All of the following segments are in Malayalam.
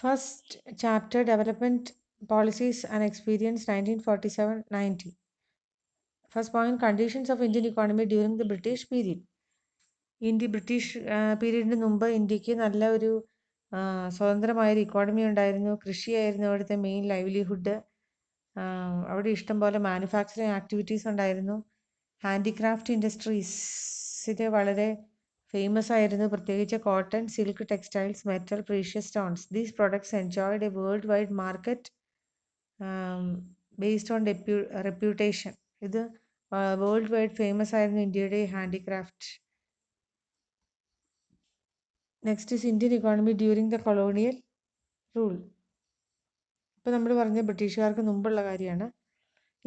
First chapter, Development Policies and Experience 1947-90. First point, conditions of Indian economy during the British period. British പീരീഡിന് മുമ്പ് ഇന്ത്യക്ക് നല്ല ഒരു സ്വതന്ത്രമായൊരു ഇക്കോണമി ഉണ്ടായിരുന്നു. കൃഷിയായിരുന്നു അവിടുത്തെ മെയിൻ ലൈവ്ലിഹുഡ്. അവിടെ ഇഷ്ടംപോലെ മാനുഫാക്ചറിങ് ആക്ടിവിറ്റീസ് ഉണ്ടായിരുന്നു. ഹാൻഡിക്രാഫ്റ്റ് ഇൻഡസ്ട്രീസിൽ വളരെ ഫേമസ് ആയിരുന്നു, പ്രത്യേകിച്ച് cotton, silk, textiles, metal, precious stones. These products enjoyed A world wide market based on reputation. ഇത് വേൾഡ് വൈഡ് ഫേമസ് ആയിരുന്നു ഇന്ത്യയുടെ handicraft. Next is Indian economy during the colonial rule. ഇപ്പോൾ നമ്മൾ പറഞ്ഞ ബ്രിട്ടീഷുകാർക്ക് മുമ്പുള്ള കാര്യമാണ്.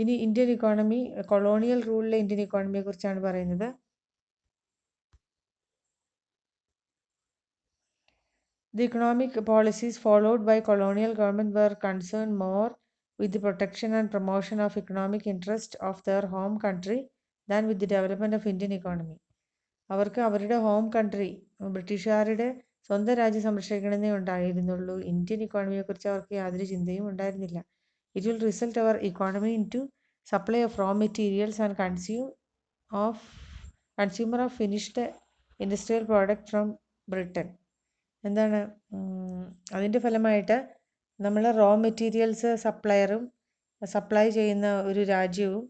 ഇനി ഇന്ത്യൻ ഇക്കോണമി, കൊളോണിയൽ റൂളിലെ ഇന്ത്യൻ ഇക്കോണമിയെ കുറിച്ചാണ് പറയുന്നത്. The economic policies followed by colonial government were concerned more with the protection and promotion of economic interest of their home country than with the development of Indian economy. അവർക്ക് അവരുടെ ഹോം കൺട്രി, ബ്രിട്ടീഷുകാരുടെ സ്വന്തം രാജ്യം സംരക്ഷിക്കണമെന്നേ ഉണ്ടായിരുന്നുള്ളൂ. ഇന്ത്യൻ ഇക്കോണമിയെക്കുറിച്ച് അവർക്ക് യാതൊരു ചിന്തയും ഉണ്ടായിരുന്നില്ല. It will result our economy into supply of raw materials and consumer of finished industrial product from Britain. എന്താണ് അതിൻ്റെ ഫലമായിട്ട് നമ്മൾ റോ മെറ്റീരിയൽസ് സപ്ലൈ ചെയ്യുന്ന ഒരു രാജ്യവും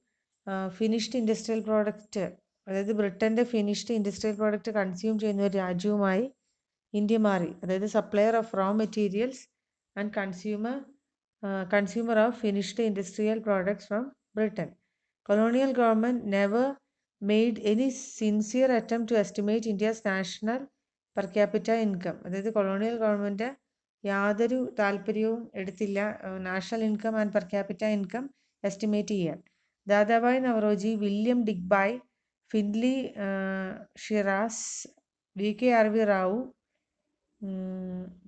ഫിനിഷ്ഡ് ഇൻഡസ്ട്രിയൽ പ്രോഡക്റ്റ്, അതായത് ബ്രിട്ടൻ്റെ ഫിനിഷ്ഡ് ഇൻഡസ്ട്രിയൽ പ്രോഡക്റ്റ് കൺസ്യൂം ചെയ്യുന്ന ഒരു രാജ്യവുമായി ഇന്ത്യ മാറി. അതായത് supplier of raw materials and consumer of finished industrial products from Britain. Colonial government never made any sincere attempt to estimate India's national per capita income. അതായത് കൊളോണിയൽ ഗവൺമെൻറ് യാതൊരു താല്പര്യവും എടുത്തില്ല national income and per capita income estimate ചെയ്യാൻ. Dadabhai Naoroji, William Digby, Findlay Shirras, VKRV Rao,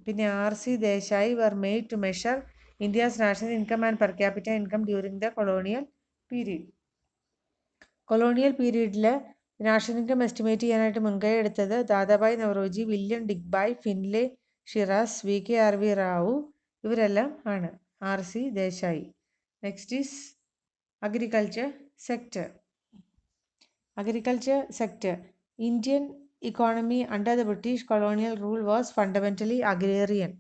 പിന്നെ RC Desai were made to measure India's national income and per capita income during the colonial period. Colonial പീരീഡിൽ നാഷണൽ ഇൻകം എസ്റ്റിമേറ്റ് ചെയ്യാനായിട്ട് മുൻകൈ എടുത്തത് Dadabhai Naoroji, William Digby, Findlay Shirras, VKRV Rao ഇവരെല്ലാം ആണ്. RC Desai. Next is agriculture sector. Agriculture sector. Indian economy under the British colonial rule was fundamentally agrarian.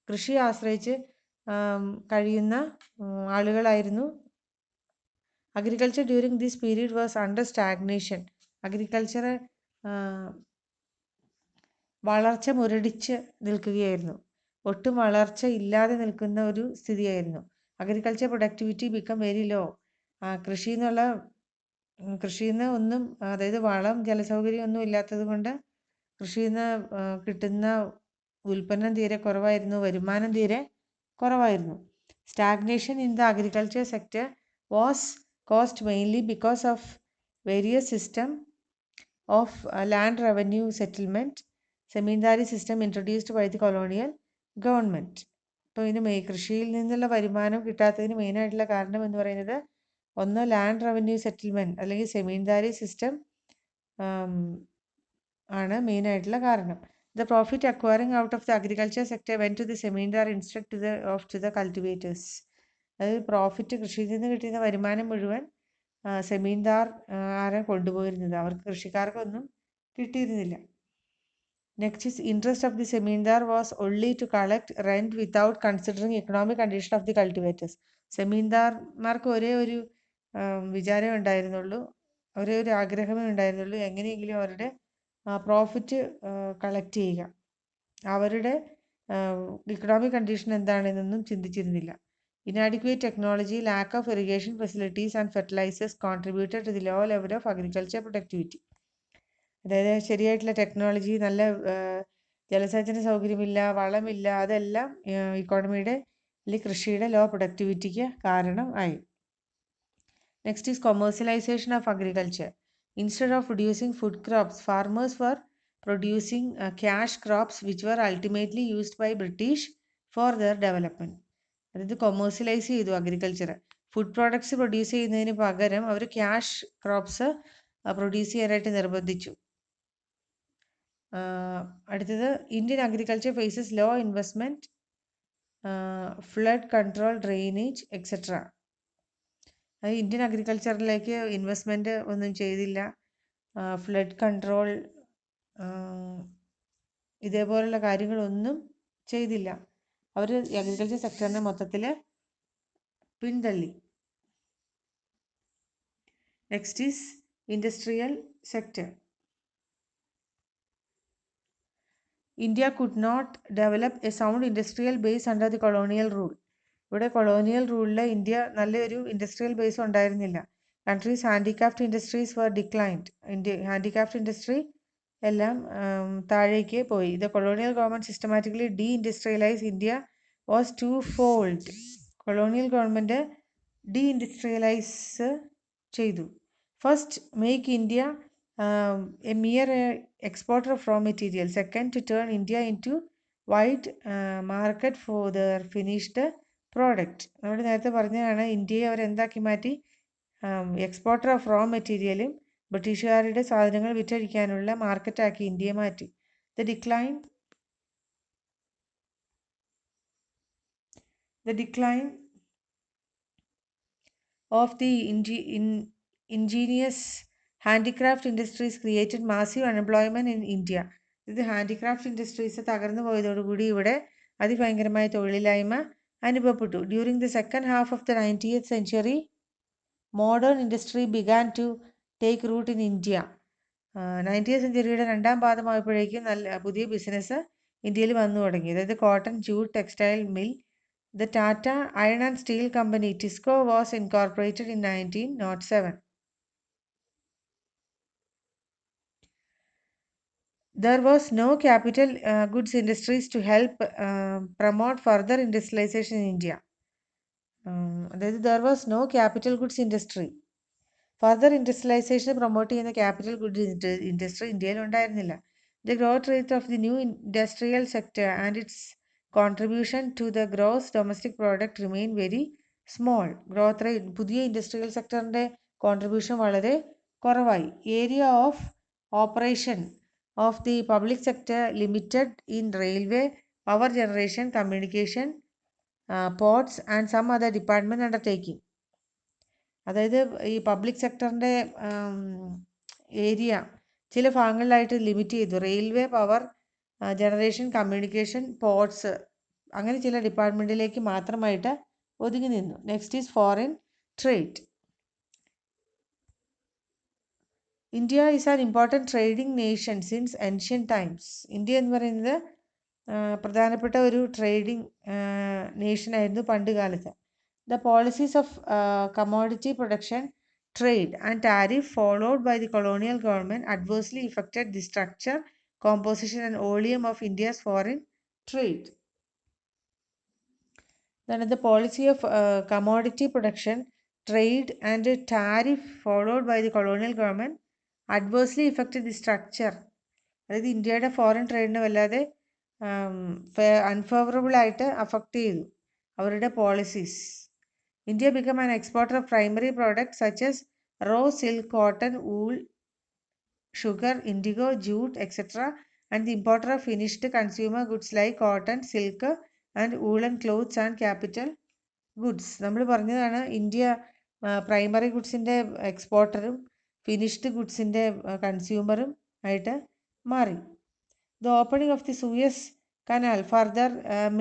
കൃഷി ആശ്രയിച്ച് കഴിയുന്ന ആളുകളായിരുന്നു. Agriculture during this period was under stagnation. Agriculture വളർച്ച മുരടിച്ച് നിൽക്കുകയായിരുന്നു, ഒട്ടും വളർച്ച ഇല്ലാതെ നിൽക്കുന്ന ഒരു സ്ഥിതിയായിരുന്നു. Agriculture productivity become very low. കൃഷിയിൽ നിന്ന് ഒന്നും, അതായത് വളം, ജലസൗകര്യം ഒന്നും ഇല്ലാത്തത് കൊണ്ട് കൃഷിയിൽ നിന്ന് കിട്ടുന്ന ഉൽപ്പന്നം തീരെ കുറവായിരുന്നു, വരുമാനം തീരെ കുറവായിരുന്നു. Stagnation in the agriculture sector was caused mainly because of various system of land revenue settlement, zamindari system introduced by the colonial government. അപ്പോൾ ഇതിന് കൃഷിയിൽ നിന്നുള്ള വരുമാനം കിട്ടാത്തതിന് മെയിനായിട്ടുള്ള കാരണം എന്ന് പറയുന്നത് ഒന്ന് ലാൻഡ് റവന്യൂ സെറ്റിൽമെൻറ്റ് അല്ലെങ്കിൽ സെമീൻദാരി സിസ്റ്റം ആണ് മെയിനായിട്ടുള്ള കാരണം. The profit acquiring out of the agriculture sector went to the zamindar instead to the cultivators. അതായത് പ്രോഫിറ്റ്, കൃഷിയിൽ നിന്ന് കിട്ടുന്ന വരുമാനം മുഴുവൻ സെമീൻദാർ ആരെ കൊണ്ടുപോയിരുന്നത്, അവർക്ക് കൃഷിക്കാർക്കൊന്നും കിട്ടിയിരുന്നില്ല. Next is interest of the zamindar was only to collect rent without considering economic condition of the cultivators. സെമീൻദാർമാർക്ക് ഒരേ ഒരു വിചാരമേ ഉണ്ടായിരുന്നുള്ളൂ, ഒരേ ഒരു ആഗ്രഹമേ ഉണ്ടായിരുന്നുള്ളൂ, എങ്ങനെയെങ്കിലും അവരുടെ പ്രോഫിറ്റ് കളക്ട് ചെയ്യുക. അവരുടെ ഇക്കണോമിക് കണ്ടീഷൻ എന്താണെന്നൊന്നും ചിന്തിച്ചിരുന്നില്ല. Inadequate technology, lack of irrigation facilities and fertilizers contributed to the low level of agriculture productivity. അതായത് ശരിയായിട്ടുള്ള ടെക്നോളജി, നല്ല ജലസേചന സൗകര്യമില്ല, വളമില്ല, അതെല്ലാം ഇക്കോണമിയുടെ അല്ലെങ്കിൽ കൃഷിയുടെ ലോ പ്രൊഡക്ടിവിറ്റിക്ക് കാരണം ആയി. Next is commercialization of agriculture. Instead of producing food crops, farmers were producing cash crops which were ultimately used by British for their development. അതായത് കൊമേഴ്സ്യലൈസ് ചെയ്തു അഗ്രികൾച്ചർ. ഫുഡ് പ്രോഡക്ട്സ് പ്രൊഡ്യൂസ് ചെയ്യുന്നതിന് പകരം അവർ ക്യാഷ് ക്രോപ്സ് പ്രൊഡ്യൂസ് ചെയ്യാനായിട്ട് നിർബന്ധിച്ചു. അടുത്തത്, Indian agriculture faces low investment flood control, drainage etcetera. അത് ഇന്ത്യൻ അഗ്രികൾച്ചറിലേക്ക് ഇൻവെസ്റ്റ്മെൻറ്റ് ഒന്നും ചെയ്തില്ല. ഫ്ലഡ് കൺട്രോൾ ഇതേപോലുള്ള കാര്യങ്ങളൊന്നും ചെയ്തില്ല. അവർ അഗ്രികൾച്ചർ സെക്ടറിനെ മൊത്തത്തിൽ പിന്തള്ളി. Next is industrial sector. India could not develop a sound industrial base under the colonial rule. ഇവിടെ കൊളോണിയൽ റൂളിൽ ഇന്ത്യ നല്ലൊരു ഇൻഡസ്ട്രിയൽ ബേസ് ഉണ്ടായിരുന്നില്ല. Countries handicraft industries were declined. Handicraft industry എല്ലാം താഴേക്ക് പോയി. The colonial government systematically deindustrialise India was twofold. Colonial government deindustrialise ചെയ്തു. First, make India a mere exporter of raw material. Second, to turn India into wide market for their finished product. നമ്മൾ നേരത്തെ പറഞ്ഞതാണ്, ഇന്ത്യയെ അവർ എന്താക്കി മാറ്റി? എക്സ്പോർട്ടർ ഓഫ് റോ മെറ്റീരിയലും ബ്രിട്ടീഷുകാരുടെ സാധനങ്ങൾ വിറ്റഴിക്കാനുള്ള മാർക്കറ്റാക്കി ഇന്ത്യയെ മാറ്റി. The decline of the ingenious handicraft industries created massive unemployment in India. ഇത് ഹാൻഡിക്രാഫ്റ്റ് ഇൻഡസ്ട്രീസ് തകർന്നു പോയതോടുകൂടി ഇവിടെ അതിഭയങ്കരമായ തൊഴിലില്ലായ്മ അനുഭവപ്പെട്ടു. During the second half of the 19th century, modern industry began to take root in India. 19th centuryയുടെ രണ്ടാം പാദമായപ്പോഴേക്കും നല്ല പുതിയ ബിസിനസ് ഇന്ത്യയിൽ വന്നു തുടങ്ങി. അതായത് cotton, jute, textile mill. The Tata Iron and Steel Company, TISCO, was incorporated in 1907. There was no capital goods industries to help promote further industrialization in India. There was no capital goods industry. Further industrialization promote ചെയ്യുന്ന capital goods industry ഇന്ത്യയിൽ ഉണ്ടായിരുന്നില്ല. The growth rate of the new industrial sector and its contribution to the gross domestic product remain very small. Growth rate, പുതിയ ഇൻഡസ്ട്രിയൽ സെക്ടറിൻ്റെ കോൺട്രിബ്യൂഷൻ വളരെ കുറവായി. Area of operation of the public sector limited in railway, power generation, communication, ports and some other department undertaking. അതായത് ഈ പബ്ലിക് സെക്ടറിൻ്റെ ഏരിയ ചില ഭാഗങ്ങളിലായിട്ട് ലിമിറ്റ് ചെയ്തു. Railway, power generation, communication, ports, അങ്ങനെ ചില ഡിപ്പാർട്ട്മെൻറ്റിലേക്ക് മാത്രമായിട്ട് ഒതുങ്ങി നിന്നു. Next is foreign trade. India is an important trading nation since ancient times. India എന്ന് പറയുന്നത് പ്രധാനപ്പെട്ട ഒരു ട്രേഡിംഗ് നേഷനായിരുന്നു പണ്ട് കാലത്ത്. The policies of commodity production, trade and tariff followed by the colonial government adversely affected the structure, composition and volume of India's foreign trade. Then the policy of commodity production, trade and tariff followed by the colonial government adversely affected the structure. അതായത് ഇന്ത്യയുടെ ഫോറിൻ ട്രേഡിനെ വല്ലാതെ അൺഫേവറബിൾ ആയിട്ട് അഫക്റ്റ് ചെയ്തു അവരുടെ policies. India became an exporter of primary products such as raw silk, cotton, wool, sugar, indigo, jute, etc., and the importer of finished consumer goods like cotton, silk, and woolen clothes and capital goods. നമ്മൾ പറഞ്ഞതാണ് ഇന്ത്യ പ്രൈമറി ഗുഡ്സിൻ്റെ എക്സ്പോർട്ടറും ഫിനിഷ്ഡ് ഗുഡ്സിൻ്റെ കൺസ്യൂമറും ആയിട്ട് മാറി. The opening of the Suez Canal further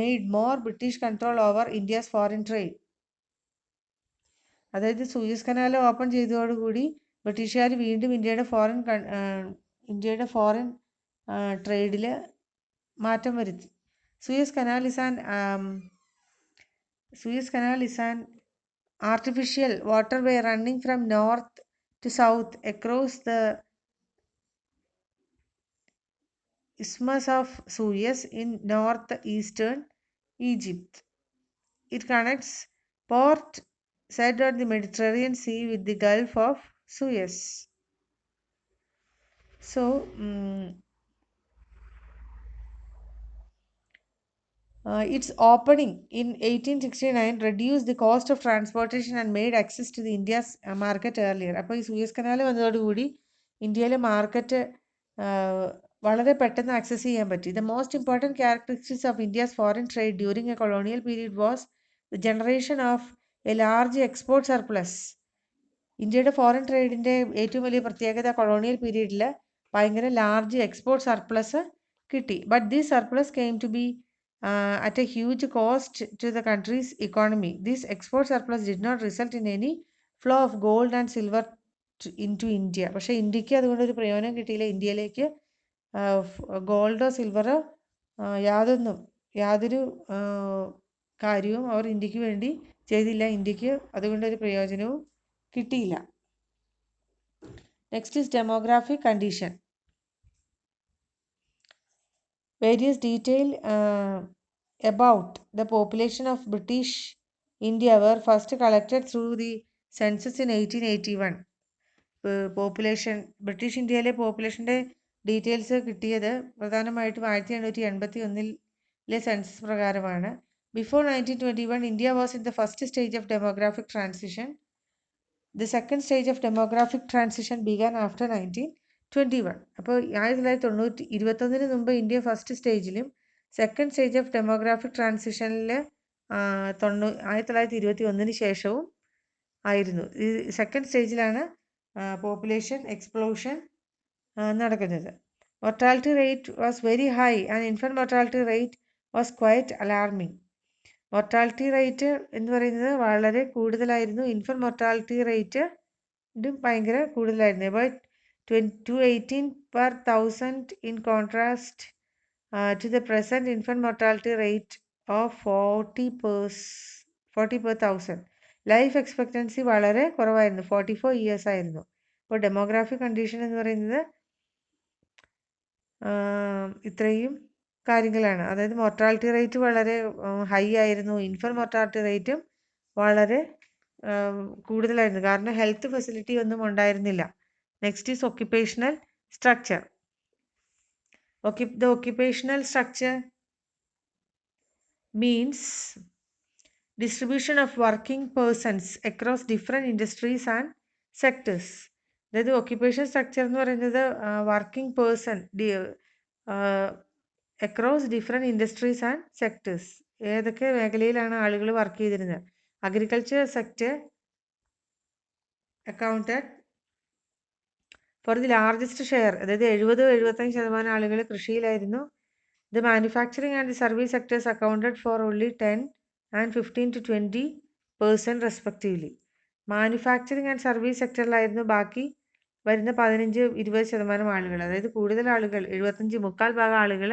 made more British control over India's foreign trade. അതായത് സൂയസ് കനാൽ ഓപ്പൺ ചെയ്തതോടുകൂടി ബ്രിട്ടീഷുകാർ വീണ്ടും ഇന്ത്യയുടെ ഫോറിൻ ട്രേഡിൽ മാറ്റം വരുത്തി. Suez canal is an artificial waterway running from north to south across the Isthmus of Suez in northeastern Egypt. It connects Port Said on the Mediterranean Sea with the Gulf of Suez. So, its opening in 1869 reduced the cost of transportation and made access to the India's market earlier. അപ്പോൾ ഈ സൂയസ് കനാൽ വന്നതോടുകൂടി ഇന്ത്യയിലെ മാർക്കറ്റ് വളരെ പെട്ടെന്ന് ആക്സസ് ചെയ്യാൻ പറ്റി. The most important characteristics of India's foreign trade during a colonial period was the generation of a large export surplus. ഇന്ത്യയുടെ ഫോറിൻ ട്രേഡിൻ്റെ ഏറ്റവും വലിയ പ്രത്യേകത കൊളോണിയൽ പീരീഡിൽ ഭയങ്കര ലാർജ് എക്സ്പോർട്ട് സർപ്ലസ് കിട്ടി. But this surplus came to be at a huge cost to the country's economy. This export surplus did not result in any flow of gold and silver into India. പക്ഷേ ഇന്ത്യക്ക് അതുകൊണ്ടൊരു പ്രയോജനം കിട്ടിയില്ല. ഇന്ത്യയിലേക്ക് ഗോൾഡോ സിൽവറോ യാതൊരു കാര്യവും അവർ ഇന്ത്യക്ക് വേണ്ടി ചെയ്തില്ല. ഇന്ത്യക്ക് അതുകൊണ്ടൊരു പ്രയോജനവും കിട്ടിയില്ല. Next is demographic condition. Various detail about the population of British India were first collected through the census in 1881. Population British ഇന്ത്യയിലെ പോപ്പുലേഷൻ്റെ ഡീറ്റെയിൽസ് കിട്ടിയത് പ്രധാനമായിട്ടും 1881 സെൻസസ് പ്രകാരമാണ്. Before 1921 India was in the first stage of demographic transition. The second stage of demographic transition began after 1921. അപ്പോൾ 1921 മുമ്പ് ഇന്ത്യ ഫസ്റ്റ് സ്റ്റേജിലും സെക്കൻഡ് സ്റ്റേജ് ഓഫ് ഡെമോഗ്രാഫിക് ട്രാൻസിഷനിൽ 1921 ശേഷവും ആയിരുന്നു. ഈ സെക്കൻഡ് സ്റ്റേജിലാണ് പോപ്പുലേഷൻ എക്സ്പ്ലോഷൻ നടക്കുന്നത്. Mortality rate was very high and infant mortality rate was quite alarming. Mortality rate എന്ന് പറയുന്നത് വളരെ കൂടുതലായിരുന്നു. ഇൻഫൻറ്റ് മൊർട്ടാലിറ്റി റേറ്റ് ഭയങ്കര കൂടുതലായിരുന്നു. About 218 per 1000 in contrast to the present infant mortality rate of 40 per 1000. Life expectancy വളരെ കുറവായിരുന്നു, 44 years ആയിരുന്നു. അപ്പോൾ ഡെമോഗ്രാഫിക് കണ്ടീഷൻ എന്ന് പറയുന്നത് ഇത്രയും കാര്യങ്ങളാണ്. അതായത് മൊർട്ടാലിറ്റി റേറ്റ് വളരെ ഹൈ ആയിരുന്നു, ഇൻഫൻറ്റ് മൊർട്ടാലിറ്റി റേറ്റും വളരെ കൂടുതലായിരുന്നു. കാരണം ഹെൽത്ത് ഫെസിലിറ്റി ഒന്നും ഉണ്ടായിരുന്നില്ല. Next is occupational structure. The occupational structure means distribution of working persons across different industries and sectors. അതായത് ഒക്യുപ്പേഷൻ സ്ട്രക്ചർ എന്ന് പറയുന്നത് working person across different industries and sectors. ഏതൊക്കെ മേഖലയിലാണ് ആളുകൾ വർക്ക് ചെയ്തിരുന്നത്? Agriculture sector accounted for the largest share, അതായത് 70-75% ആളുകൾ കൃഷിയിലായിരുന്നു. The manufacturing and the service sectors accounted for only 10 and 15 to 20% respectively. Manufacturing and service സെക്ടറിലായിരുന്നു ബാക്കി വരുന്ന 15-20% ആളുകൾ. അതായത് കൂടുതൽ ആളുകൾ 75% ആളുകൾ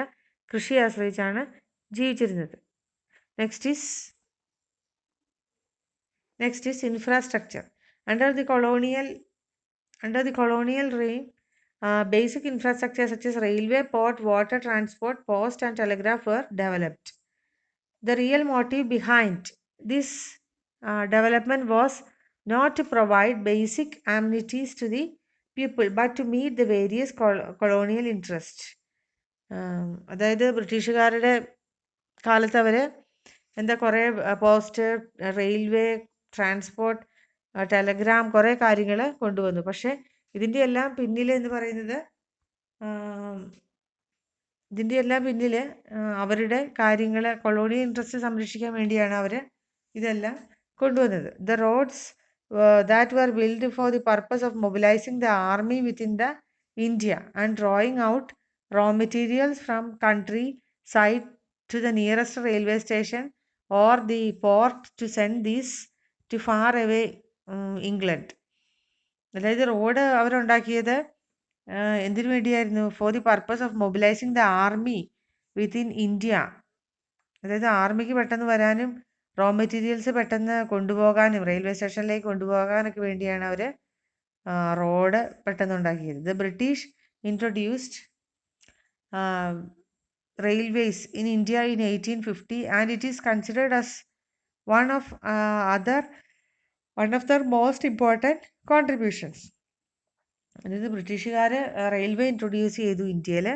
കൃഷി ആശ്രയിച്ചാണ് ജീവിച്ചിരുന്നത്. Next is infrastructure. Under the colonial reign, basic infrastructure such as railway, port, water transport, post and telegraph were developed. The real motive behind this development was not to provide basic amenities to the people but to meet the various colonial interests. അതായത് ബ്രിട്ടീഷുകാരുടെ കാലത്ത് അവർ കുറേ പോസ്റ്റ്, റെയിൽവേ, ട്രാൻസ്പോർട്ട്, ടെലഗ്രാം, കുറേ കാര്യങ്ങൾ കൊണ്ടുവന്നു. പക്ഷേ ഇതിൻ്റെ എല്ലാം പിന്നിൽ എന്ന് പറയുന്നത് അവരുടെ കാര്യങ്ങൾ, കൊളോണിയൽ ഇൻട്രസ്റ്റ് സംരക്ഷിക്കാൻ വേണ്ടിയാണ് അവർ ഇതെല്ലാം കൊണ്ടുവന്നത്. The roads that were build for the purpose of mobilising the army within the India and drawing out raw materials from countryside to the nearest railway station or the port to send these to far away England. അതായത് റോഡ് അവരുണ്ടാക്കിയത് എന്തിനു വേണ്ടിയായിരുന്നു? For the purpose of mobilising the army within India. അതായത് ആർമിക്ക് പെട്ടെന്ന് വരാനും റോ മെറ്റീരിയൽസ് പെട്ടെന്ന് കൊണ്ടുപോകാനും റെയിൽവേ സ്റ്റേഷനിലേക്ക് കൊണ്ടുപോകാനൊക്കെ വേണ്ടിയാണ് അവർ റോഡ് പെട്ടെന്ന് ഉണ്ടാക്കിയത്. The British introduced railways in India in 1850 and it is considered as one of their most important contributions. അതായത് ബ്രിട്ടീഷുകാർ റെയിൽവേ ഇൻട്രൊഡ്യൂസ് ചെയ്തു ഇന്ത്യയിൽ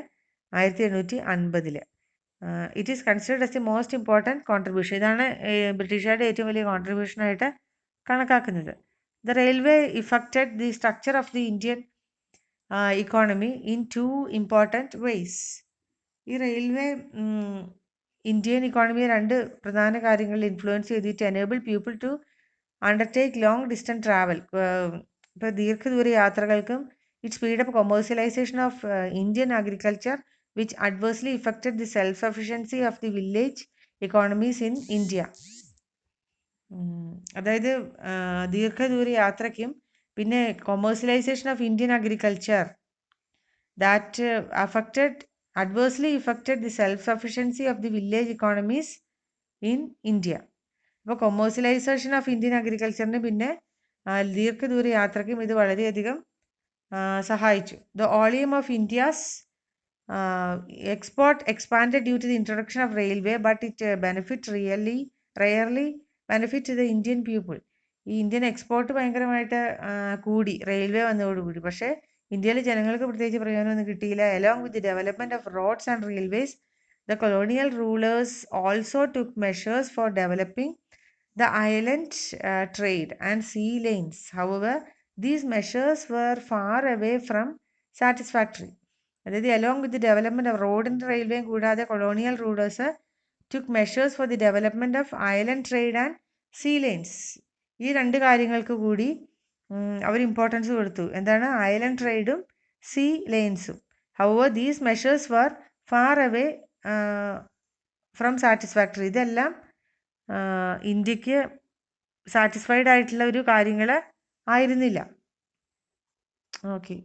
1850. It is considered as the most important contribution. ഇതാണ് ബ്രിട്ടീഷുകാരുടെ ഏറ്റവും വലിയ കോൺട്രിബ്യൂഷനായിട്ട് കണക്കാക്കുന്നത്. The railway affected the structure of the Indian economy in two important ways. ഈ റെയിൽവേ ഇന്ത്യൻ ഇക്കോണമിയെ രണ്ട് പ്രധാന കാര്യങ്ങളിൽ ഇൻഫ്ലുവൻസ് ചെയ്തിട്ട് enable people to undertake long distance travel. ഇപ്പോൾ ദീർഘദൂര യാത്രകൾക്കും it speed up commercialisation of Indian agriculture which adversely affected the self sufficiency of the village economies in India. അതായത് ദീർഘദൂര യാത്രയ്ക്കും പിന്നെ commercialisation of Indian agriculture that adversely affected the self-sufficiency of the village economies in India. അപ്പോൾ കൊമേഴ്സ്യലൈസേഷൻ ഓഫ് ഇന്ത്യൻ അഗ്രികൾച്ചറിന് പിന്നെ ദീർഘദൂര യാത്രയ്ക്കും ഇത് വളരെയധികം സഹായിച്ചു. The volume of India's export expanded due to the introduction of railway, but it rarely benefit to the Indian people. ഈ ഇന്ത്യൻ എക്സ്പോർട്ട് ഭയങ്കരമായിട്ട് കൂടി റെയിൽവേ വന്നതോടുകൂടി. പക്ഷേ ഇന്ത്യയിലെ ജനങ്ങൾക്ക് പ്രത്യേകിച്ച് പ്രയോജനമൊന്നും കിട്ടിയില്ല. Along with the development of roads and railways, the colonial rulers also took measures for developing the island trade and sea lanes. However, these measures were far away from satisfactory. അതായത് along with the development of road and railway കൂടാതെ colonial rulers took measures for the development of island trade and sea lanes. ഈ രണ്ട് കാര്യങ്ങൾക്ക് കൂടി അവർ ഇമ്പോർട്ടൻസ് കൊടുത്തു. എന്താണ്? ഐലൻഡ് ട്രേഡും സീ ലെയിൻസും. However these measures were far away from satisfactory. ഇതെല്ലാം ഇന്ത്യക്ക് സാറ്റിസ്ഫൈഡ് ആയിട്ടുള്ള ഒരു കാര്യങ്ങൾ ആയിരുന്നില്ല. ഓക്കെ.